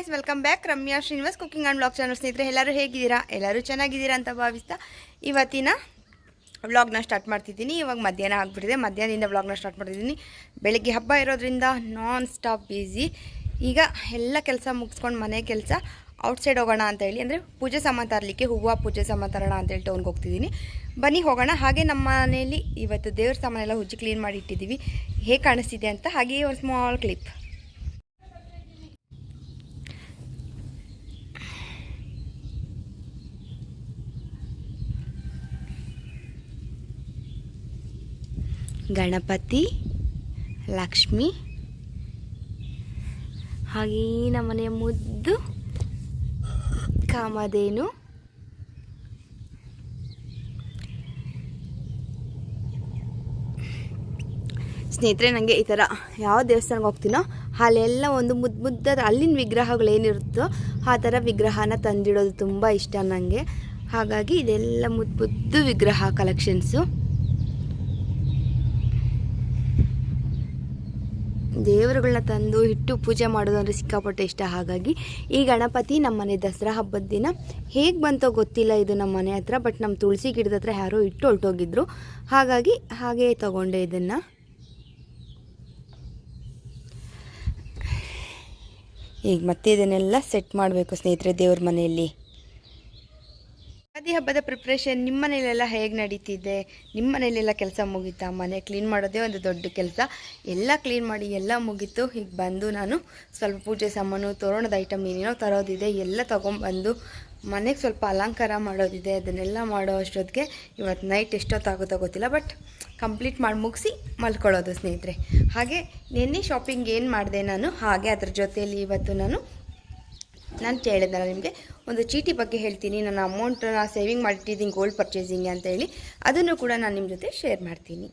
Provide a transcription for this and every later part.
Guys, welcome back. Ramya Srinivas cooking and blog channel. ಸ್ನೇಹಿತರೆ, ಎಲ್ಲರೂ ಹೇಗಿದ್ದೀರಾ? ಎಲ್ಲರೂ ಚೆನ್ನಾಗಿದ್ದೀರಾ ಅಂತ ಭಾವಿಸ್ತಾ ಇವತ್ತಿನ ವ್ಲಾಗ್ನ ಸ್ಟಾರ್ಟ್ ಮಾಡ್ತಿದ್ದೀನಿ. ಇವಾಗ ಮಧ್ಯಾಹ್ನ ಆಗಿಬಿಟ್ಟಿದೆ. ಮಧ್ಯಾಹ್ನದಿಂದ ವ್ಲಾಗ್ನ ಸ್ಟಾರ್ಟ್ ಮಾಡ್ತಿದ್ದೀನಿ. ಬೆಳಗ್ಗೆ ಹಬ್ಬ ಇರೋದ್ರಿಂದ ನಾನ್ ಸ್ಟಾಪ್ ಬ್ಯುಸಿ. ಈಗ ಎಲ್ಲ ಕೆಲಸ ಮುಗಿಸ್ಕೊಂಡು ಮನೆ ಕೆಲಸ ಔಟ್ಸೈಡ್ ಹೋಗೋಣ ಅಂತ ಹೇಳಿ, ಅಂದರೆ ಪೂಜೆ ಸಾಮಾನು ತರಲಿಕ್ಕೆ, ಹೂವು ಪೂಜೆ ಸಾಮಾನು ತರೋಣ ಅಂತೇಳಿ ಟೌನ್ಗೆ ಹೋಗ್ತಿದ್ದೀನಿ. ಬನ್ನಿ ಹೋಗೋಣ. ಹಾಗೆ ನಮ್ಮ ಮನೆಯಲ್ಲಿ ಇವತ್ತು ದೇವ್ರ ಸಾಮಾನೆಲ್ಲ ಉಜ್ಜಿ ಕ್ಲೀನ್ ಮಾಡಿ ಇಟ್ಟಿದ್ದೀವಿ. ಹೇಗೆ ಕಾಣಿಸ್ತಿದೆ ಅಂತ ಹಾಗೆಯೇ ಒಂದು ಸ್ಮಾಲ್ ಕ್ಲಿಪ್. ಗಣಪತಿ, ಲಕ್ಷ್ಮಿ, ಹಾಗೇ ನಮ್ಮನೆಯ ಮುದ್ದು ಕಾಮಧೇನು, ಸ್ನೇಹಿತರೆ, ನನಗೆ ಈ ಥರ ಯಾವ ದೇವಸ್ಥಾನಕ್ಕೆ ಹೋಗ್ತೀನೋ ಅಲ್ಲೆಲ್ಲ ಒಂದು ಮುದ್ದಾದ ಅಲ್ಲಿನ ವಿಗ್ರಹಗಳೇನಿರುತ್ತೋ ಆ ಥರ ವಿಗ್ರಹನ ತಂದಿಡೋದು ತುಂಬ ಇಷ್ಟ ನನಗೆ. ಹಾಗಾಗಿ ಇದೆಲ್ಲ ಮುದ್ದು ವಿಗ್ರಹ ಕಲೆಕ್ಷನ್ಸು. ದೇವರುಗಳನ್ನ ತಂದು ಇಟ್ಟು ಪೂಜೆ ಮಾಡೋದು ಅಂದರೆ ಸಿಕ್ಕಾಪಟ್ಟೆ ಇಷ್ಟ. ಹಾಗಾಗಿ ಈ ಗಣಪತಿ ನಮ್ಮನೆ ದಸರಾ ಹಬ್ಬದ ದಿನ ಹೇಗೆ ಬಂತೋ ಗೊತ್ತಿಲ್ಲ, ಇದು ನಮ್ಮ ಮನೆ ಹತ್ರ, ಬಟ್ ನಮ್ಮ ತುಳಸಿ ಗಿಡದ ಹತ್ರ ಯಾರೋ ಇಟ್ಟು ಹೊರಟೋಗಿದ್ರು. ಹಾಗಾಗಿ ಹಾಗೇ ತಗೊಂಡೆ ಇದನ್ನು. ಈಗ ಮತ್ತೆ ಇದನ್ನೆಲ್ಲ ಸೆಟ್ ಮಾಡಬೇಕು ಸ್ನೇಹಿತರೆ ದೇವ್ರ ಮನೆಯಲ್ಲಿ. ಯುಗಾದಿ ಹಬ್ಬದ ಪ್ರಿಪ್ರೇಷನ್ ನಿಮ್ಮ ಮನೇಲೆಲ್ಲ ಹೇಗೆ ನಡೀತಿದೆ? ನಿಮ್ಮ ಮನೇಲೆಲ್ಲ ಕೆಲಸ ಮುಗೀತಾ? ಮನೆ ಕ್ಲೀನ್ ಮಾಡೋದೇ ಒಂದು ದೊಡ್ಡ ಕೆಲಸ. ಎಲ್ಲ ಕ್ಲೀನ್ ಮಾಡಿ ಎಲ್ಲ ಮುಗೀತು. ಈಗ ಬಂದು ನಾನು ಸ್ವಲ್ಪ ಪೂಜೆ ಸಾಮಾನು, ತೋರಣದ ಐಟಮ್ ಏನೇನೋ ತರೋದಿದೆ ಎಲ್ಲ ತೊಗೊಂಬಂದು ಮನೆಗೆ ಸ್ವಲ್ಪ ಅಲಂಕಾರ ಮಾಡೋದಿದೆ. ಅದನ್ನೆಲ್ಲ ಮಾಡೋ ಅಷ್ಟೊತ್ತಿಗೆ ಇವತ್ತು ನೈಟ್ ಎಷ್ಟೊತ್ತಾಗುತ್ತೋ ಗೊತ್ತಿಲ್ಲ, ಬಟ್ ಕಂಪ್ಲೀಟ್ ಮಾಡಿ ಮುಗಿಸಿ ಮಲ್ಕೊಳ್ಳೋದು ಸ್ನೇಹಿತರೆ. ಹಾಗೆ ನಿನ್ನೆ ಶಾಪಿಂಗ್ ಏನು ಮಾಡಿದೆ ನಾನು, ಹಾಗೆ ಅದ್ರ ಜೊತೆಯಲ್ಲಿ ಇವತ್ತು ನಾನು ಕೇಳಿದ್ನಲ್ಲ ನಿಮಗೆ ಒಂದು ಚೀಟಿ ಬಗ್ಗೆ ಹೇಳ್ತೀನಿ. ನನ್ನ ಅಮೌಂಟನ್ನ ಸೇವಿಂಗ್ ಮಾಡಿಟ್ಟಿದ್ದೀನಿ ಗೋಲ್ಡ್ ಪರ್ಚೇಸಿಂಗ್ಗೆ ಅಂತ ಹೇಳಿ, ಅದನ್ನು ಕೂಡ ನಾನು ನಿಮ್ಮ ಜೊತೆ ಶೇರ್ ಮಾಡ್ತೀನಿ.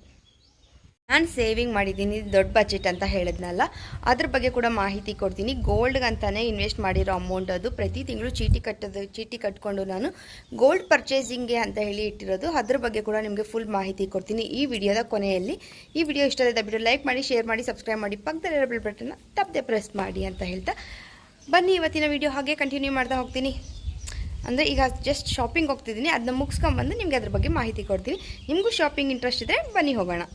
ನಾನು ಸೇವಿಂಗ್ ಮಾಡಿದ್ದೀನಿ ದೊಡ್ಡ ಬಜೆಟ್ ಅಂತ ಹೇಳಿದ್ನಲ್ಲ, ಅದ್ರ ಬಗ್ಗೆ ಕೂಡ ಮಾಹಿತಿ ಕೊಡ್ತೀನಿ. ಗೋಲ್ಡ್ಗಂತಾನೆ ಇನ್ವೆಸ್ಟ್ ಮಾಡಿರೋ ಅಮೌಂಟ್ ಅದು. ಪ್ರತಿ ತಿಂಗಳು ಚೀಟಿ ಕಟ್ಕೊಂಡು ನಾನು ಗೋಲ್ಡ್ ಪರ್ಚೇಸಿಂಗ್ಗೆ ಅಂತ ಹೇಳಿ ಇಟ್ಟಿರೋದು. ಅದ್ರ ಬಗ್ಗೆ ಕೂಡ ನಿಮಗೆ ಫುಲ್ ಮಾಹಿತಿ ಕೊಡ್ತೀನಿ ಈ ವಿಡಿಯೋದ ಕೊನೆಯಲ್ಲಿ. ಈ ವಿಡಿಯೋ ಇಷ್ಟ ಆದ ಬಿಟ್ಟು ಲೈಕ್ ಮಾಡಿ, ಶೇರ್ ಮಾಡಿ, ಸಬ್ಸ್ಕ್ರೈಬ್ ಮಾಡಿ, ಪಕ್ಕದಲ್ಲಿರೋ ಬೆಲ್ ಬಟನ್ನ ತಪ್ಪದೆ ಪ್ರೆಸ್ ಮಾಡಿ ಅಂತ ಹೇಳ್ತಾ ಬನ್ನಿ ಇವತ್ತಿನ ವಿಡಿಯೋ ಹಾಗೆ ಕಂಟಿನ್ಯೂ ಮಾಡ್ತಾ ಹೋಗ್ತೀನಿ. ಅಂದರೆ ಈಗ ಜಸ್ಟ್ ಶಾಪಿಂಗ್ ಹೋಗ್ತಿದ್ದೀನಿ, ಅದನ್ನ ಮುಗಿಸ್ಕೊಂಬಂದು ನಿಮಗೆ ಅದ್ರ ಬಗ್ಗೆ ಮಾಹಿತಿ ಕೊಡ್ತೀನಿ. ನಿಮಗೂ ಶಾಪಿಂಗ್ ಇಂಟ್ರೆಸ್ಟ್ ಇದ್ದರೆ ಬನ್ನಿ ಹೋಗೋಣ.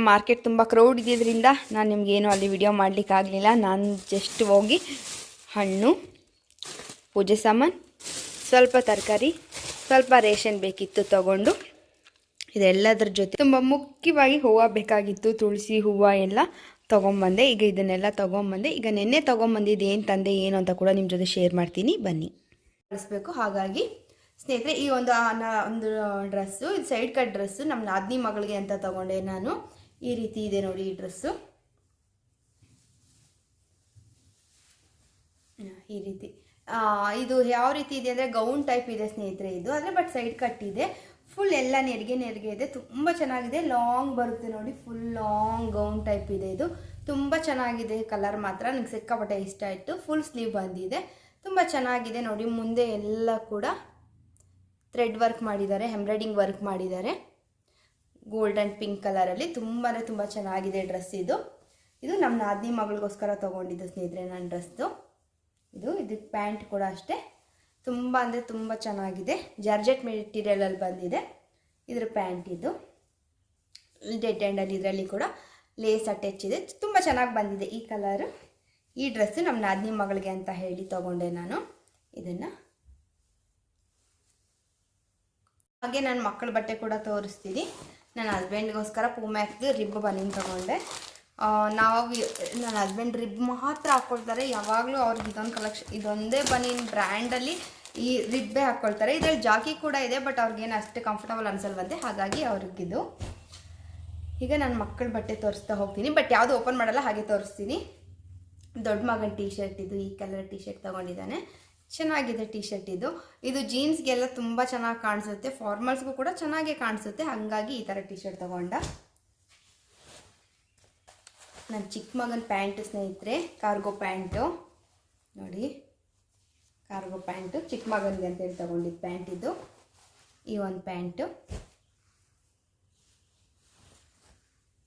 ಮಾರ್ಕೆಟ್ ತುಂಬ ಕ್ರೌಡ್ ಇದ್ದಿದ್ದರಿಂದ ನಾನು ನಿಮಗೇನು ಅಲ್ಲಿ ವಿಡಿಯೋ ಮಾಡಲಿಕ್ಕಾಗಲಿಲ್ಲ. ನಾನು ಜಸ್ಟ್ ಹೋಗಿ ಹಣ್ಣು, ಪೂಜೆ ಸಾಮಾನು, ಸ್ವಲ್ಪ ತರಕಾರಿ, ಸ್ವಲ್ಪ ರೇಷನ್ ಬೇಕಿತ್ತು ತಗೊಂಡು, ಇದೆಲ್ಲದ್ರ ಜೊತೆ ತುಂಬ ಮುಖ್ಯವಾಗಿ ಹೂವು ಬೇಕಾಗಿತ್ತು, ತುಳಸಿ ಹೂವು ಎಲ್ಲ ತೊಗೊಂಬಂದೆ. ಈಗ ಇದನ್ನೆಲ್ಲ ತೊಗೊಂಬಂದೆ. ಈಗ ನೆನ್ನೆ ತೊಗೊಂಬಂದಿದ್ದು ಏನು ತಂದೆ ಏನು ಅಂತ ಕೂಡ ನಿಮ್ಮ ಜೊತೆ ಶೇರ್ ಮಾಡ್ತೀನಿ ಬನ್ನಿ. ಕಳಿಸ್ಬೇಕು. ಹಾಗಾಗಿ ಸ್ನೇಹಿತರೆ, ಈ ಒಂದು ಡ್ರೆಸ್ಸು, ಇದು ಸೈಡ್ ಕಟ್ ಡ್ರೆಸ್ಸು ನಮ್ಮ ನಾದಿನಿ ಮಗಳಿಗೆ ಅಂತ ತೊಗೊಂಡೆ ನಾನು. ಈ ರೀತಿ ಇದೆ ನೋಡಿ ಈ ಡ್ರೆಸ್ಸು, ಈ ರೀತಿ. ಇದು ಯಾವ ರೀತಿ ಇದೆ ಅಂದರೆ ಗೌನ್ ಟೈಪ್ ಇದೆ ಸ್ನೇಹಿತರೆ ಇದು, ಆದರೆ ಬಟ್ ಸೈಡ್ ಕಟ್ ಇದೆ. ಫುಲ್ ಎಲ್ಲ ನೆರಿಗೆ ಇದೆ, ತುಂಬ ಚೆನ್ನಾಗಿದೆ. ಲಾಂಗ್ ಬರುತ್ತೆ ನೋಡಿ, ಫುಲ್ ಲಾಂಗ್ ಗೌನ್ ಟೈಪ್ ಇದೆ. ಇದು ತುಂಬ ಚೆನ್ನಾಗಿದೆ. ಕಲರ್ ಮಾತ್ರ ನನಗೆ ಸಿಕ್ಕಾಪಟ್ಟೆ ಇಷ್ಟ ಆಯಿತು. ಫುಲ್ ಸ್ಲೀವ್ ಬಂದಿದೆ, ತುಂಬ ಚೆನ್ನಾಗಿದೆ ನೋಡಿ. ಮುಂದೆ ಎಲ್ಲ ಕೂಡ ಥ್ರೆಡ್ ವರ್ಕ್ ಮಾಡಿದ್ದಾರೆ, ಎಂಬ್ರಾಯ್ಡಿಂಗ್ ವರ್ಕ್ ಮಾಡಿದ್ದಾರೆ ಗೋಲ್ಡ್ ಆ್ಯಂಡ್ ಪಿಂಕ್ ಕಲರಲ್ಲಿ. ತುಂಬ ಚೆನ್ನಾಗಿದೆ ಡ್ರೆಸ್ ಇದು. ಇದು ನಮ್ಮ ನಾದಿನಿ ಮಗಳಿಗೋಸ್ಕರ ತೊಗೊಂಡಿದ್ದು ಸ್ನೇಹಿತರೆ ನಾನು ಡ್ರೆಸ್ದು. ಇದಕ್ಕೆ ಪ್ಯಾಂಟ್ ಕೂಡ ಅಷ್ಟೇ ತುಂಬ ಅಂದರೆ ತುಂಬ ಚೆನ್ನಾಗಿದೆ. ಜಾರ್ಜೆಟ್ ಮೆಟೀರಿಯಲಲ್ಲಿ ಬಂದಿದೆ ಇದ್ರ ಪ್ಯಾಂಟ್. ಇದು ಡೆಡ್ ಎಂಡಲ್ಲಿ ಇದರಲ್ಲಿ ಕೂಡ ಲೇಸ್ ಅಟ್ಯಾಚ್ ಇದೆ. ತುಂಬ ಚೆನ್ನಾಗಿ ಬಂದಿದೆ ಈ ಕಲರು. ಈ ಡ್ರೆಸ್ಸು ನಮ್ಮ ನಾದಿನಿ ಮಗಳಿಗೆ ಅಂತ ಹೇಳಿ ತೊಗೊಂಡೆ ನಾನು ಇದನ್ನು. ಹಾಗೆ ನನ್ನ ಮಕ್ಕಳ ಬಟ್ಟೆ ಕೂಡ ತೋರಿಸ್ತೀನಿ. ನನ್ನ ಹಸ್ಬೆಂಡ್ಗೋಸ್ಕರ ಪೂಮ್ಯಾಕ್ದು ರಿಬ್ ಬನೀನ್ ತೊಗೊಂಡೆ. ನನ್ನ ಹಸ್ಬೆಂಡ್ ರಿಬ್ ಮಾತ್ರ ಹಾಕ್ಕೊಳ್ತಾರೆ ಯಾವಾಗಲೂ. ಅವ್ರಿಗೆ ಇದೊಂದೇ ಬನೀನ್ ಬ್ರ್ಯಾಂಡಲ್ಲಿ ಈ ರಿಬ್ಬೇ ಹಾಕ್ಕೊಳ್ತಾರೆ. ಇದರಲ್ಲಿ ಜಾಕಿ ಕೂಡ ಇದೆ, ಬಟ್ ಅವ್ರಿಗೇನು ಅಷ್ಟು ಕಂಫರ್ಟಬಲ್ ಅನಿಸಲ್ವಂತೆ, ಹಾಗಾಗಿ ಅವ್ರಿಗಿದು. ಈಗ ನನ್ನ ಮಕ್ಕಳ ಬಟ್ಟೆ ತೋರಿಸ್ತಾ ಹೋಗ್ತೀನಿ, ಬಟ್ ಯಾವುದು ಓಪನ್ ಮಾಡಲ್ಲ, ಹಾಗೆ ತೋರಿಸ್ತೀನಿ. ದೊಡ್ಡ ಮಗನ ಟೀ ಶರ್ಟ್ ಇದು, ಈ ಕಲರ್ ಟೀ ಶರ್ಟ್ ತೊಗೊಂಡಿದ್ದಾನೆ. ಚೆನ್ನಾಗಿದೆ ಟೀ ಶರ್ಟ್ ಇದು. ಇದು ಜೀನ್ಸ್ಗೆಲ್ಲ ತುಂಬ ಚೆನ್ನಾಗಿ ಕಾಣಿಸುತ್ತೆ, ಫಾರ್ಮಲ್ಸ್ಗೂ ಕೂಡ ಚೆನ್ನಾಗೇ ಕಾಣಿಸುತ್ತೆ. ಹಾಗಾಗಿ ಈ ಥರ ಟೀ ಶರ್ಟ್ ತೊಗೊಂಡ. ನನ್ನ ಚಿಕ್ಕ ಮಗನ ಪ್ಯಾಂಟು ಸ್ನೇಹಿತರೆ, ಕಾರ್ಗೋ ಪ್ಯಾಂಟು ನೋಡಿ, ಕಾರ್ಗೋ ಪ್ಯಾಂಟು ಚಿಕ್ಕ ಮಗನಿಗೆ ಅಂತೇಳಿ ತೊಗೊಂಡಿದ್ದು ಪ್ಯಾಂಟ್ ಇದು. ಈ ಒಂದು ಪ್ಯಾಂಟು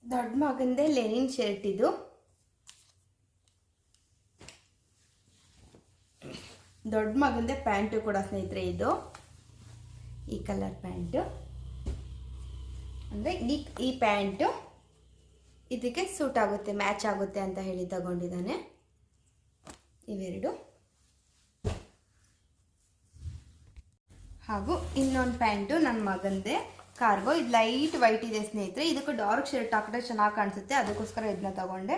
ದೊಡ್ಡ ಮಗಂದೇ ಲೆನಿನ್ ಶರ್ಟ್ ಇದು. ದೊಡ್ಡ ಮಗಂದೇ ಪ್ಯಾಂಟು ಕೂಡ ಸ್ನೇಹಿತರೆ, ಇದು ಈ ಕಲರ್ ಪ್ಯಾಂಟು. ಅಂದರೆ ಈ ಪ್ಯಾಂಟು ಇದಕ್ಕೆ ಸೂಟ್ ಆಗುತ್ತೆ, ಮ್ಯಾಚ್ ಆಗುತ್ತೆ ಅಂತ ಹೇಳಿ ತಗೊಂಡಿದ್ದಾನೆ. ಇವೆರಡು. ಹಾಗೂ ಇನ್ನೊಂದು ಪ್ಯಾಂಟು ನನ್ನ ಮಗಂದೇ ಕಾರ್ಗೋ. ಇದು ಲೈಟ್ ವೈಟ್ ಇದೆ ಸ್ನೇಹಿತರೆ. ಇದಕ್ಕೂ ಡಾರ್ಕ್ ಶರ್ಟ್ ಹಾಕಿದ್ರೆ ಚೆನ್ನಾಗಿ ಕಾಣಿಸುತ್ತೆ, ಅದಕ್ಕೋಸ್ಕರ ಇದನ್ನ ತಗೊಂಡೆ.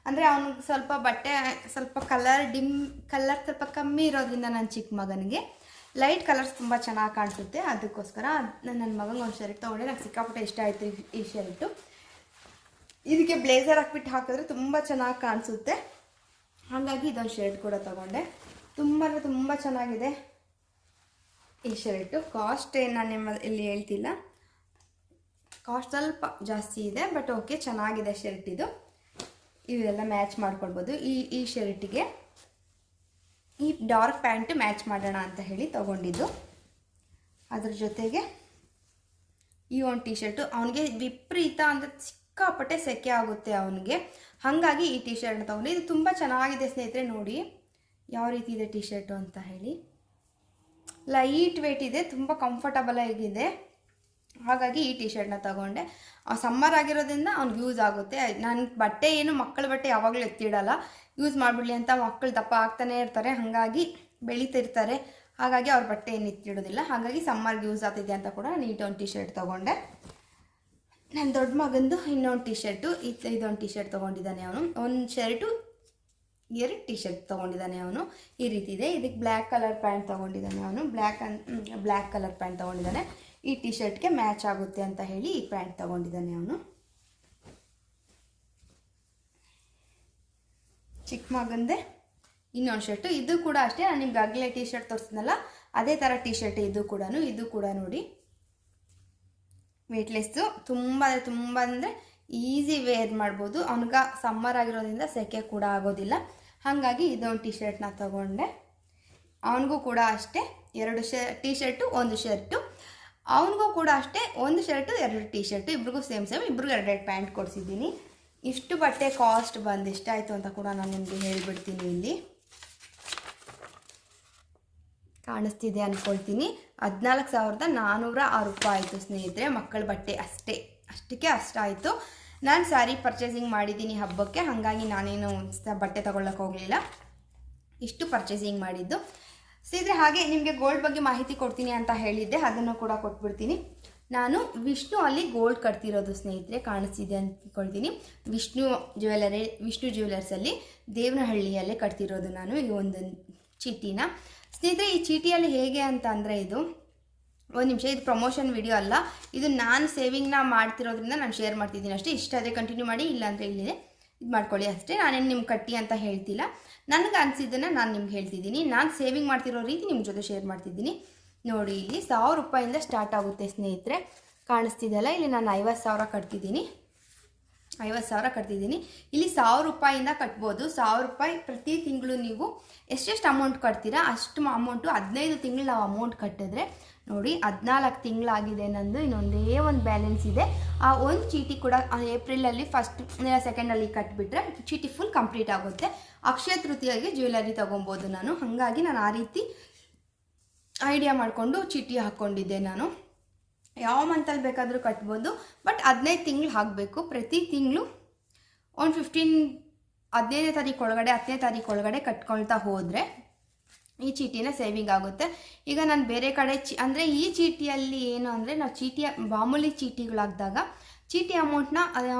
ಅಂದರೆ ಅವನಿಗೆ ಸ್ವಲ್ಪ ಬಟ್ಟೆ ಸ್ವಲ್ಪ ಕಲರ್ ಸ್ವಲ್ಪ ಕಮ್ಮಿ ಇರೋದ್ರಿಂದ ನನ್ನ ಚಿಕ್ಕ ಮಗನಿಗೆ ಲೈಟ್ ಕಲರ್ಸ್ ತುಂಬ ಚೆನ್ನಾಗಿ ಕಾಣಿಸುತ್ತೆ, ಅದಕ್ಕೋಸ್ಕರ ನನ್ನ ಮಗನಿಗೆ ಒಂದು ಶರ್ಟ್ ತೊಗೊಂಡೆ. ನನಗೆ ಸಿಕ್ಕಾಪಟ್ಟೆ ಇಷ್ಟ ಆಯಿತು ಈ ಶರ್ಟು. ಇದಕ್ಕೆ ಬ್ಲೇಸರ್ ಹಾಕ್ಬಿಟ್ಟು ಹಾಕಿದ್ರೆ ತುಂಬ ಚೆನ್ನಾಗಿ ಕಾಣಿಸುತ್ತೆ, ಹಾಗಾಗಿ ಇದೊಂದು ಶರ್ಟ್ ಕೂಡ ತೊಗೊಂಡೆ. ತುಂಬ ಚೆನ್ನಾಗಿದೆ ಈ ಶರ್ಟು. ಕಾಸ್ಟ್ ಏನು ನಾನು ಇಲ್ಲಿ ಹೇಳ್ತಿಲ್ಲ, ಕಾಸ್ಟ್ ಸ್ವಲ್ಪ ಜಾಸ್ತಿ ಇದೆ, ಬಟ್ ಓಕೆ ಚೆನ್ನಾಗಿದೆ ಶರ್ಟ್ ಇದು. ಇವೆಲ್ಲ ಮ್ಯಾಚ್ ಮಾಡ್ಕೊಳ್ಬೋದು. ಈ ಶರ್ಟಿಗೆ ಈ ಡಾರ್ಕ್ ಪ್ಯಾಂಟ್ ಮ್ಯಾಚ್ ಮಾಡೋಣ ಅಂತ ಹೇಳಿ ತೊಗೊಂಡಿದ್ದು. ಅದ್ರ ಜೊತೆಗೆ ಈ ಒಂದು ಟಿ ಶರ್ಟು ಅವನಿಗೆ ವಿಪರೀತ ಅಂದರೆ ಸಿಕ್ಕಾಪಟ್ಟೆ ಸೆಕೆ ಆಗುತ್ತೆ ಅವನಿಗೆ, ಹಾಗಾಗಿ ಈ ಟಿ ಶರ್ಟ್ನ ತೊಗೊಂಡು. ಇದು ತುಂಬ ಚೆನ್ನಾಗಿದೆ ಸ್ನೇಹಿತರೆ, ನೋಡಿ ಯಾವ ರೀತಿ ಇದೆ ಟಿ ಶರ್ಟು ಅಂತ ಹೇಳಿ. ಲೈಟ್ ವೇಟ್ ಇದೆ, ತುಂಬ ಕಂಫರ್ಟಬಲ್ ಆಗಿದೆ, ಹಾಗಾಗಿ ಈ ಟಿ ಶರ್ಟ್ನ ತೊಗೊಂಡೆ. ಸಮ್ಮರ್ ಆಗಿರೋದ್ರಿಂದ ಅವ್ನಿಗೆ ಯೂಸ್ ಆಗುತ್ತೆ. ನಾನು ಬಟ್ಟೆ ಏನು ಮಕ್ಕಳ ಬಟ್ಟೆ ಯಾವಾಗಲೂ ಎತ್ತಿಡಲ್ಲ, ಯೂಸ್ ಮಾಡಿಬಿಡಲಿ ಅಂತ. ಮಕ್ಕಳು ದಪ್ಪ ಆಗ್ತಾನೆ ಇರ್ತಾರೆ, ಹಾಗಾಗಿ ಬೆಳೀತಿರ್ತಾರೆ, ಹಾಗಾಗಿ ಅವ್ರ ಬಟ್ಟೆ ಏನು ಎತ್ತಿಡೋದಿಲ್ಲ, ಹಾಗಾಗಿ ಸಮ್ಮರ್ಗೆ ಯೂಸ್ ಆಗ್ತಿದೆ ಅಂತ ಕೂಡ ನೀಟೊಂದು ಟಿ ಶರ್ಟ್ ತೊಗೊಂಡೆ. ನನ್ನ ದೊಡ್ಡ ಮಗಂದು ಇನ್ನೊಂದು ಟಿ ಶರ್ಟು, ಇದೊಂದು ಟಿ ಶರ್ಟ್ ತೊಗೊಂಡಿದ್ದಾನೆ ಅವನು. ಒಂದು ಶರ್ಟು 2 ಟಿ ಶರ್ಟ್ ತೊಗೊಂಡಿದ್ದಾನೆ ಅವನು. ಈ ರೀತಿ ಇದೆ. ಇದಕ್ಕೆ ಬ್ಲ್ಯಾಕ್ ಕಲರ್ ಪ್ಯಾಂಟ್ ತೊಗೊಂಡಿದ್ದಾನೆ ಅವನು. ಬ್ಲ್ಯಾಕ್ ಕಲರ್ ಪ್ಯಾಂಟ್ ತೊಗೊಂಡಿದ್ದಾನೆ. ಈ ಟಿ ಶರ್ಟ್ಗೆ ಮ್ಯಾಚ್ ಆಗುತ್ತೆ ಅಂತ ಹೇಳಿ ಈ ಪ್ಯಾಂಟ್ ತೊಗೊಂಡಿದ್ದಾನೆ ಅವನು. ಚಿಕ್ಕ ಮಗಂದೆ ಇನ್ನೊಂದು ಶರ್ಟು. ಇದು ಕೂಡ ಅಷ್ಟೇ, ನಾನು ನಿಮ್ಗೆ ಆಗಲೇ ಟಿ ಶರ್ಟ್ ತೋರಿಸಿದ್ನಲ್ಲ ಅದೇ ಥರ ಟಿ ಶರ್ಟ್ ಇದು ಕೂಡ ನೋಡಿ ವೇಟ್ಲೆಸ್ಸು. ತುಂಬ ಅಂದರೆ ಈಸಿ ವೇರ್ ಮಾಡ್ಬೋದು. ಅವನಿಗೆ ಸಮ್ಮರ್ ಆಗಿರೋದ್ರಿಂದ ಸೆಕೆ ಕೂಡ ಆಗೋದಿಲ್ಲ, ಹಾಗಾಗಿ ಇದೊಂದು ಟಿ ಶರ್ಟ್ನ ತಗೊಂಡೆ. ಅವನಿಗೂ ಕೂಡ ಅಷ್ಟೇ 2 ಟಿ ಶರ್ಟು 1 ಶರ್ಟು. ಅವನಿಗೂ ಕೂಡ ಅಷ್ಟೇ 1 ಶರ್ಟು 2 ಟಿ ಶರ್ಟು. ಇಬ್ರಿಗೂ ಸೇಮ್ ಇಬ್ರಿಗೂ 2 ಪ್ಯಾಂಟ್ ಕೊಡಿಸಿದ್ದೀನಿ. ಇಷ್ಟು ಬಟ್ಟೆ ಕಾಸ್ಟ್ ಬಂದು ಎಷ್ಟಾಯಿತು ಅಂತ ಕೂಡ ನಾನು ನಿಮಗೆ ಹೇಳಿಬಿಡ್ತೀನಿ. ಇಲ್ಲಿ ಕಾಣಿಸ್ತಿದೆ ಅಂದ್ಕೊಳ್ತೀನಿ. 14,406 ರೂಪಾಯಿ ಆಯಿತು ಸ್ನೇಹಿತರೆ, ಮಕ್ಕಳ ಬಟ್ಟೆ ಅಷ್ಟಕ್ಕೆ ಅಷ್ಟಾಯಿತು. ನಾನು ಸ್ಯಾರಿ ಪರ್ಚೇಸಿಂಗ್ ಮಾಡಿದ್ದೀನಿ ಹಬ್ಬಕ್ಕೆ, ಹಾಗಾಗಿ ನಾನೇನು ಬಟ್ಟೆ ತೊಗೊಳ್ಳೋಕೆ ಹೋಗಲಿಲ್ಲ. ಇಷ್ಟು ಪರ್ಚೇಸಿಂಗ್ ಮಾಡಿದ್ದು ಸ್ನೇಹಿತರೆ. ಹಾಗೆ ನಿಮಗೆ ಗೋಲ್ಡ್ ಬಗ್ಗೆ ಮಾಹಿತಿ ಕೊಡ್ತೀನಿ ಅಂತ ಹೇಳಿದ್ದೆ, ಅದನ್ನು ಕೂಡ ಕೊಟ್ಬಿಡ್ತೀನಿ. ನಾನು ವಿಷ್ಣು ಅಲ್ಲಿ ಗೋಲ್ಡ್ ಕಟ್ತಿರೋದು ಸ್ನೇಹಿತರೆ, ಕಾಣಿಸ್ತಿದೆ ಅಂದ್ಕೊಳ್ತೀನಿ. ವಿಷ್ಣು ಜ್ಯುವೆಲರ್ಸಲ್ಲಿ ದೇವನಹಳ್ಳಿಯಲ್ಲೇ ಕಟ್ತಿರೋದು ನಾನು ಈ ಒಂದು ಚೀಟಿನ. ಸ್ನೇಹಿತರೆ, ಈ ಚೀಟಿಯಲ್ಲಿ ಹೇಗೆ ಅಂತ ಅಂದರೆ, ಇದು ಒಂದು ನಿಮಿಷ, ಇದು ಪ್ರಮೋಷನ್ ವಿಡಿಯೋ ಅಲ್ಲ, ಇದು ನಾನು ಸೇವಿಂಗ್ನ ಮಾಡ್ತಿರೋದ್ರಿಂದ ನಾನು ಶೇರ್ ಮಾಡ್ತಿದ್ದೀನಿ ಅಷ್ಟೇ. ಇಷ್ಟ ಆದರೆ ಕಂಟಿನ್ಯೂ ಮಾಡಿ, ಇಲ್ಲಾಂದರೆ ಇಲ್ಲಿದೆ ಇದು ಮಾಡ್ಕೊಳ್ಳಿ ಅಷ್ಟೇ. ನಾನೇನು ನಿಮ್ಗೆ ಕಟ್ಟಿ ಅಂತ ಹೇಳ್ತಿಲ್ಲ, ನನಗೆ ಅನಿಸಿದ್ದನ್ನು ನಾನು ನಿಮ್ಗೆ ಹೇಳ್ತಿದ್ದೀನಿ. ನಾನು ಸೇವಿಂಗ್ ಮಾಡ್ತಿರೋ ರೀತಿ ನಿಮ್ಮ ಜೊತೆ ಶೇರ್ ಮಾಡ್ತಿದ್ದೀನಿ. ನೋಡಿ, ಇಲ್ಲಿ 1,000 ರೂಪಾಯಿಂದ ಸ್ಟಾರ್ಟ್ ಆಗುತ್ತೆ ಸ್ನೇಹಿತರೆ, ಕಾಣಿಸ್ತಿದೆಯಲ್ಲ. ಇಲ್ಲಿ ನಾನು 50,000 ಕಟ್ತಿದ್ದೀನಿ. ಇಲ್ಲಿ 1,000 ರೂಪಾಯಿಂದ ಕಟ್ಬೋದು. 1,000 ರೂಪಾಯಿ ಪ್ರತಿ ತಿಂಗಳು ನೀವು ಎಷ್ಟೆಷ್ಟು ಅಮೌಂಟ್ ಕಟ್ತೀರಾ ಅಷ್ಟು ಅಮೌಂಟು 15 ತಿಂಗಳು ನಾವು ಅಮೌಂಟ್ ಕಟ್ಟಿದ್ರೆ ನೋಡಿ 14 ತಿಂಗಳಾಗಿದೆ ನಂದು. ಇನ್ನೊಂದೇ ಒಂದು ಬ್ಯಾಲೆನ್ಸ್ ಇದೆ. ಆ ಒಂದು ಚೀಟಿ ಕೂಡ ಏಪ್ರಿಲಲ್ಲಿ 1st 2nd ಕಟ್ಟಿಬಿಟ್ರೆ ಚೀಟಿ ಫುಲ್ ಕಂಪ್ಲೀಟ್ ಆಗುತ್ತೆ. ಅಕ್ಷಯ ತೃತೀಯಗೆ ಜ್ಯುವೆಲರಿ ತೊಗೊಬೋದು ನಾನು. ಹಾಗಾಗಿ ನಾನು ಆ ರೀತಿ ಐಡಿಯಾ ಮಾಡಿಕೊಂಡು ಚೀಟಿ ಹಾಕ್ಕೊಂಡಿದ್ದೆ. ನಾನು ಯಾವ ಮಂತಲ್ಲಿ ಬೇಕಾದರೂ ಕಟ್ಬೋದು, ಬಟ್ 15 ತಿಂಗಳು ಹಾಕಬೇಕು. ಪ್ರತಿ ತಿಂಗಳು ಒಂದು 15ನೇ ತಾರೀಕು ಒಳಗಡೆ ಕಟ್ಕೊಳ್ತಾ ಹೋದರೆ ಈ ಚೀಟಿನ ಸೇವಿಂಗ್ ಆಗುತ್ತೆ. ಈಗ ನಾನು ಬೇರೆ ಕಡೆ ಅಂದರೆ ಈ ಚೀಟಿಯಲ್ಲಿ ಏನು ಅಂದರೆ, ನಾವು ಮಾಮೂಲಿ ಚೀಟಿಗಳಾಗಿದ್ದಾಗ ಚೀಟಿ ಅಮೌಂಟ್ನ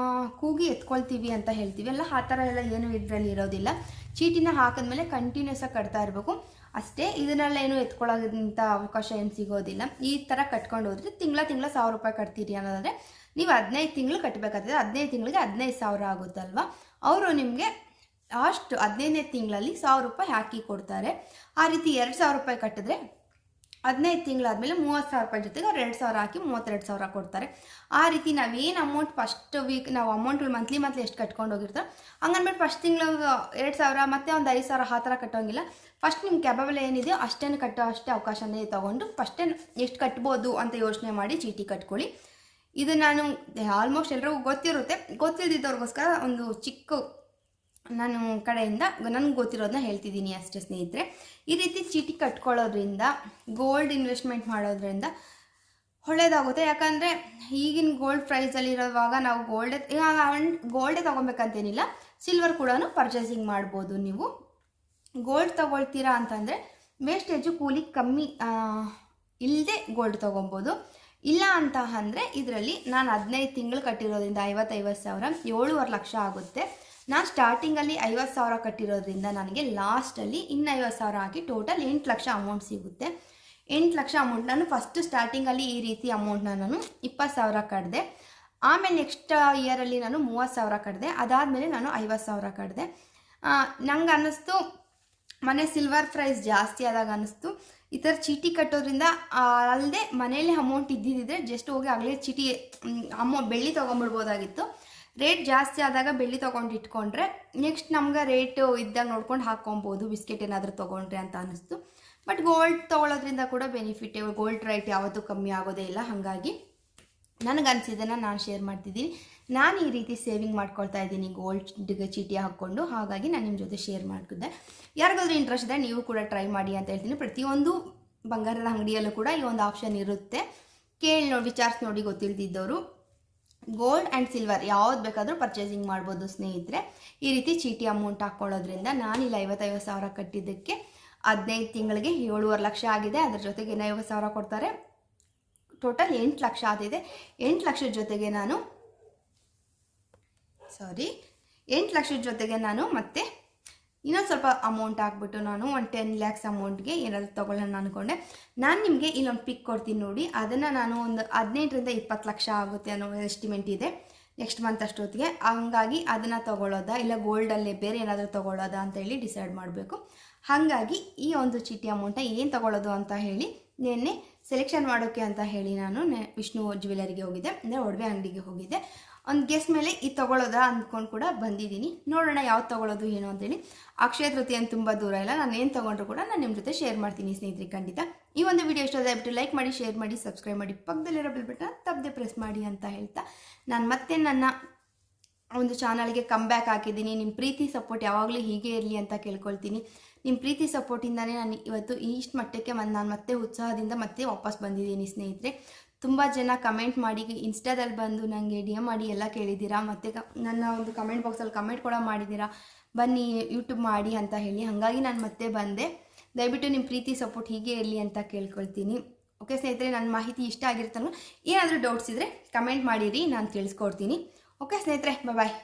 ಕೂಗಿ ಎತ್ಕೊಳ್ತೀವಿ ಅಂತ ಹೇಳ್ತೀವಿ ಅಲ್ಲ, ಆ ಥರ ಎಲ್ಲ ಏನು ಇದರಲ್ಲಿ ಇರೋದಿಲ್ಲ. ಚೀಟಿನ ಹಾಕಿದ್ಮೇಲೆ ಕಂಟಿನ್ಯೂಸ್ ಆಗಿ ಕಟ್ತಾ ಇರಬೇಕು ಅಷ್ಟೇ. ಇದನ್ನೆಲ್ಲ ಏನು ಎತ್ಕೊಳ್ಳೋದಂಥ ಅವಕಾಶ ಏನು ಸಿಗೋದಿಲ್ಲ. ಈ ಥರ ಕಟ್ಕೊಂಡು ಹೋದರೆ ತಿಂಗಳ 1,000 ರೂಪಾಯಿ ಕಟ್ತೀರಿ ಅನ್ನೋದಾದರೆ ನೀವು 15 ತಿಂಗಳು ಕಟ್ಟಬೇಕಾಗ್ತದೆ. 15 ತಿಂಗಳಿಗೆ 15,000 ಆಗುತ್ತಲ್ವ. ಅವರು ನಿಮಗೆ ಲಾಸ್ಟ್ 15ನೇ ತಿಂಗಳಲ್ಲಿ 1,000 ರೂಪಾಯಿ ಹಾಕಿ ಕೊಡ್ತಾರೆ. ಆ ರೀತಿ 2,000 ರೂಪಾಯಿ ಕಟ್ಟಿದ್ರೆ 15 ತಿಂಗಳಾದಮೇಲೆ 30,000 ರೂಪಾಯಿ ಜೊತೆಗೆ ಅವ್ರು 2,000 ಹಾಕಿ 32,000 ಕೊಡ್ತಾರೆ. ಆ ರೀತಿ ನಾವೇನು ಅಮೌಂಟ್ ಫಸ್ಟ್ ವೀಕ್ ನಾವು ಅಮೌಂಟ್ಗಳು ಮಂತ್ಲಿ ಎಷ್ಟು ಕಟ್ಕೊಂಡು ಹೋಗಿರ್ತಾರೆ, ಹಂಗನ್ಬಿಟ್ಟು ಫಸ್ಟ್ ತಿಂಗಳು 2,000 ಮತ್ತು ಒಂದು 5,000 ಆ ಥರ ಕಟ್ಟೋಂಗಿಲ್ಲ. ಫಸ್ಟ್ ನಿಮ್ಮ ಕ್ಯಾಪಬಲ್ ಏನಿದೆಯೋ ಅಷ್ಟೇನು ಕಟ್ಟೋ ಅವಕಾಶನೇ ತೊಗೊಂಡು ಫಸ್ಟೇ ಎಷ್ಟು ಕಟ್ಬೋದು ಅಂತ ಯೋಚನೆ ಮಾಡಿ ಚೀಟಿ ಕಟ್ಕೊಳ್ಳಿ. ಇದು ನಾನು ಆಲ್ಮೋಸ್ಟ್ ಎಲ್ರಿಗೂ ಗೊತ್ತಿರುತ್ತೆ. ಗೊತ್ತಿಲ್ದಿದ್ದವ್ರಿಗೋಸ್ಕರ ಒಂದು ಚಿಕ್ಕ ನಾನು ಕಡೆಯಿಂದ ನನಗೆ ಗೊತ್ತಿರೋದನ್ನ ಹೇಳ್ತಿದ್ದೀನಿ ಅಷ್ಟೇ ಸ್ನೇಹಿತರೆ. ಈ ರೀತಿ ಚೀಟಿ ಕಟ್ಕೊಳ್ಳೋದ್ರಿಂದ ಗೋಲ್ಡ್ ಇನ್ವೆಸ್ಟ್ಮೆಂಟ್ ಮಾಡೋದ್ರಿಂದ ಒಳ್ಳೇದಾಗುತ್ತೆ. ಯಾಕಂದರೆ ಈಗಿನ ಗೋಲ್ಡ್ ಪ್ರೈಸಲ್ಲಿರೋವಾಗ ನಾವು ಗೋಲ್ಡೇ ತೊಗೊಬೇಕಂತೇನಿಲ್ಲ, ಸಿಲ್ವರ್ ಕೂಡ ಪರ್ಚೇಸಿಂಗ್ ಮಾಡ್ಬೋದು. ನೀವು ಗೋಲ್ಡ್ ತೊಗೊಳ್ತೀರಾ ಅಂತಂದರೆ ವೇಸ್ಟೇಜು ಕೂಲಿ ಕಮ್ಮಿ ಇಲ್ಲದೆ ಗೋಲ್ಡ್ ತೊಗೊಬೋದು. ಇಲ್ಲ ಅಂತ ಅಂದರೆ ಇದರಲ್ಲಿ ನಾನು 15 ತಿಂಗಳು ಕಟ್ಟಿರೋದ್ರಿಂದ 50,000 7.5 ಲಕ್ಷ ಆಗುತ್ತೆ. ನಾನು ಸ್ಟಾರ್ಟಿಂಗಲ್ಲಿ 50,000 ಕಟ್ಟಿರೋದ್ರಿಂದ ನನಗೆ ಲಾಸ್ಟಲ್ಲಿ ಇನ್ನು 50,000 ಹಾಕಿ ಟೋಟಲ್ 8 ಲಕ್ಷ ಅಮೌಂಟ್ ಸಿಗುತ್ತೆ. 8 ಲಕ್ಷ ಅಮೌಂಟ್ ನಾನು ಫಸ್ಟ್ ಸ್ಟಾರ್ಟಿಂಗಲ್ಲಿ ಈ ರೀತಿ ಅಮೌಂಟ್ನ ನಾನು 20,000 ಕಟ್ಟಿದೆ. ಆಮೇಲೆ ನೆಕ್ಸ್ಟ್ ಇಯರಲ್ಲಿ ನಾನು 30,000 ಕಟ್ಟಿದೆ. ಅದಾದಮೇಲೆ ನಾನು 50,000 ಕಟ್ಟಿದೆ. ನಂಗೆ ಅನ್ನಿಸ್ತು ಮನೆ ಸಿಲ್ವರ್ ಪ್ರೈಸ್ ಜಾಸ್ತಿ ಆದಾಗ ಅನ್ನಿಸ್ತು ಈ ಥರ ಚೀಟಿ ಕಟ್ಟೋದ್ರಿಂದ ಅಲ್ಲದೆ ಮನೇಲಿ ಅಮೌಂಟ್ ಇದ್ದಿದ್ದರೆ ಜಸ್ಟ್ ಹೋಗಿ ಆಗಲೇ ಚೀಟಿ ಬೆಳ್ಳಿ ತೊಗೊಂಬಿಡ್ಬೋದಾಗಿತ್ತು. ರೇಟ್ ಜಾಸ್ತಿ ಆದಾಗ ಬೆಳ್ಳಿ ತೊಗೊಂಡು ಇಟ್ಕೊಂಡ್ರೆ ನೆಕ್ಸ್ಟ್ ನಮ್ಗೆ ರೇಟು ಇದ್ದಾಗ ನೋಡ್ಕೊಂಡು ಹಾಕ್ಕೊಬೋದು, ಬಿಸ್ಕೆಟ್ ಏನಾದರೂ ತೊಗೊಂಡ್ರೆ ಅಂತ ಅನ್ನಿಸ್ತು. ಬಟ್ ಗೋಲ್ಡ್ ತೊಗೊಳೋದ್ರಿಂದ ಕೂಡ ಬೆನಿಫಿಟ್, ಗೋಲ್ಡ್ ರೇಟ್ ಯಾವತ್ತೂ ಕಮ್ಮಿ ಆಗೋದೇ ಇಲ್ಲ. ಹಾಗಾಗಿ ನನಗನ್ಸಿದ್ದನ್ನು ನಾನು ಶೇರ್ ಮಾಡ್ತಿದ್ದೀನಿ. ನಾನು ಈ ರೀತಿ ಸೇವಿಂಗ್ ಮಾಡ್ಕೊಳ್ತಾ ಇದ್ದೀನಿ ಗೋಲ್ಡ್ಗೆ ಚೀಟಿ ಹಾಕ್ಕೊಂಡು. ಹಾಗಾಗಿ ನಾನು ನಿಮ್ಮ ಜೊತೆ ಶೇರ್ ಮಾಡ್ತಿದ್ದೆ. ಯಾರಿಗಾದ್ರೂ ಇಂಟ್ರೆಸ್ಟ್ ಇದೆ ನೀವು ಕೂಡ ಟ್ರೈ ಮಾಡಿ ಅಂತ ಹೇಳ್ತೀನಿ. ಪ್ರತಿಯೊಂದು ಬಂಗಾರದ ಅಂಗಡಿಯಲ್ಲೂ ಕೂಡ ಈ ಒಂದು ಆಪ್ಷನ್ ಇರುತ್ತೆ. ಕೇಳಿ ನೋಡಿ, ವಿಚಾರಿಸಿ ನೋಡಿ. ಗೊತ್ತಿಲ್ದಿದ್ದವರು ಗೋಲ್ಡ್ ಆ್ಯಂಡ್ ಸಿಲ್ವರ್ ಯಾವ್ದು ಬೇಕಾದರೂ ಪರ್ಚೇಸಿಂಗ್ ಮಾಡ್ಬೋದು ಸ್ನೇಹಿತರೆ. ಈ ರೀತಿ ಚೀಟಿ ಅಮೌಂಟ್ ಹಾಕ್ಕೊಳ್ಳೋದ್ರಿಂದ ನಾನಿಲ್ಲಿ 50,000 ಕಟ್ಟಿದ್ದಕ್ಕೆ 15 ತಿಂಗಳಿಗೆ 7.5 ಲಕ್ಷ ಆಗಿದೆ. ಅದ್ರ ಜೊತೆಗೆ 50,000 ಕೊಡ್ತಾರೆ. ಟೋಟಲ್ 8 ಲಕ್ಷ ಆಗಿದೆ. 8 ಲಕ್ಷದ ಜೊತೆಗೆ ನಾನು 8 ಲಕ್ಷದ ಜೊತೆಗೆ ನಾನು ಮತ್ತೆ ಇನ್ನೊಂದು ಸ್ವಲ್ಪ ಅಮೌಂಟ್ ಹಾಕ್ಬಿಟ್ಟು ನಾನು ಒಂದು 10 lakhs ಅಮೌಂಟ್ಗೆ ಏನಾದರೂ ತೊಗೊಳ್ಳೋಣ ಅಂದ್ಕೊಂಡೆ. ನಾನು ನಿಮಗೆ ಇಲ್ಲೊಂದು ಪಿಕ್ ಕೊಡ್ತೀನಿ ನೋಡಿ. ಅದನ್ನು ನಾನು ಒಂದು 15ರಿಂದ 20 ಲಕ್ಷ ಆಗುತ್ತೆ ಅನ್ನೋ ಎಸ್ಟಿಮೇಟ್ ಇದೆ ನೆಕ್ಸ್ಟ್ ಮಂತ್ ಅಷ್ಟೊತ್ತಿಗೆ. ಹಂಗಾಗಿ ಅದನ್ನು ತೊಗೊಳ್ಳೋದಾ ಇಲ್ಲ ಗೋಲ್ಡಲ್ಲೇ ಬೇರೆ ಏನಾದರೂ ತೊಗೊಳ್ಳೋದಾ ಅಂತ ಹೇಳಿ ಡಿಸೈಡ್ ಮಾಡಬೇಕು. ಹಾಗಾಗಿ ಈ ಒಂದು ಚೀಟಿ ಅಮೌಂಟನ್ನ ಏನು ತೊಗೊಳ್ಳೋದು ಅಂತ ಹೇಳಿ ನಿನ್ನೆ ಸೆಲೆಕ್ಷನ್ ಮಾಡೋಕ್ಕೆ ಅಂತ ಹೇಳಿ ನಾನು ವಿಷ್ಣು ಜ್ಯುವೆಲರಿಗೆ ಹೋಗಿದ್ದೆ, ಅಂದರೆ ಒಡವೆ ಅಂಗಡಿಗೆ ಹೋಗಿದ್ದೆ. ಒಂದು ಗೆಸ್ ಮೇಲೆ ಇದು ತೊಗೊಳ್ಳೋದಾ ಅಂದ್ಕೊಂಡು ಕೂಡ ಬಂದಿದ್ದೀನಿ. ನೋಡೋಣ ಯಾವ್ದು ತೊಗೊಳ್ಳೋದು ಏನು ಅಂತೇಳಿ. ಅಕ್ಷಯ ತೃತೀಯ ಏನು ತುಂಬ ದೂರ ಇಲ್ಲ, ನಾನು ಏನು ತೊಗೊಂಡ್ರು ಕೂಡ ನಾನು ನಿಮ್ಮ ಜೊತೆ ಶೇರ್ ಮಾಡ್ತೀನಿ ಸ್ನೇಹಿತರೆ. ಖಂಡಿತ ಈ ಒಂದು ವಿಡಿಯೋ ಇಷ್ಟ ದಯವಿಟ್ಟು ಲೈಕ್ ಮಾಡಿ, ಶೇರ್ ಮಾಡಿ, ಸಬ್ಸ್ಕ್ರೈಬ್ ಮಾಡಿ, ಪಕ್ಕದಲ್ಲಿರೋ ಬೆಲ್ ಬಟನ್ ತಪ್ಪದೆ ಪ್ರೆಸ್ ಮಾಡಿ ಅಂತ ಹೇಳ್ತಾ ನಾನು ಮತ್ತೆ ನನ್ನ ಒಂದು ಚಾನಲ್ಗೆ ಕಮ್ ಬ್ಯಾಕ್ ಹಾಕಿದ್ದೀನಿ. ನಿಮ್ಮ ಪ್ರೀತಿ ಸಪೋರ್ಟ್ ಯಾವಾಗಲೂ ಹೀಗೆ ಇರಲಿ ಅಂತ ಕೇಳ್ಕೊಳ್ತೀನಿ. ನಿಮ್ಮ ಪ್ರೀತಿ ಸಪೋರ್ಟಿಂದನೇ ನಾನು ಇವತ್ತು ಇಷ್ಟು ಮಟ್ಟಕ್ಕೆ ನಾನು ಮತ್ತೆ ಉತ್ಸಾಹದಿಂದ ಮತ್ತೆ ವಾಪಸ್ ಬಂದಿದ್ದೀನಿ ಸ್ನೇಹಿತರೆ. ತುಂಬ ಜನ ಕಮೆಂಟ್ ಮಾಡಿ ಇನ್ಸ್ಟಾದಲ್ಲಿ ಬಂದು ನನಗೆ DM ಮಾಡಿ ಎಲ್ಲ ಕೇಳಿದ್ದೀರಾ. ಮತ್ತು ನನ್ನ ಒಂದು ಕಮೆಂಟ್ ಬಾಕ್ಸಲ್ಲಿ ಕಮೆಂಟ್ ಕೂಡ ಮಾಡಿದ್ದೀರಾ, ಬನ್ನಿ ಯೂಟ್ಯೂಬ್ ಮಾಡಿ ಅಂತ ಹೇಳಿ. ಹಾಗಾಗಿ ನಾನು ಮತ್ತೆ ಬಂದೆ. ದಯವಿಟ್ಟು ನಿಮ್ಮ ಪ್ರೀತಿ ಸಪೋರ್ಟ್ ಹೀಗೆ ಇರಲಿ ಅಂತ ಕೇಳ್ಕೊಳ್ತೀನಿ. ಓಕೆ ಸ್ನೇಹಿತರೆ, ನನ್ನ ಮಾಹಿತಿ ಇಷ್ಟ ಆಗಿರ್ತಾನೋ ಏನಾದರೂ ಡೌಟ್ಸ್ ಇದ್ದರೆ ಕಮೆಂಟ್ ಮಾಡಿರಿ, ನಾನು ತಿಳಿಸ್ಕೊಡ್ತೀನಿ. ಓಕೆ ಸ್ನೇಹಿತರೆ, ಬಾಯ್.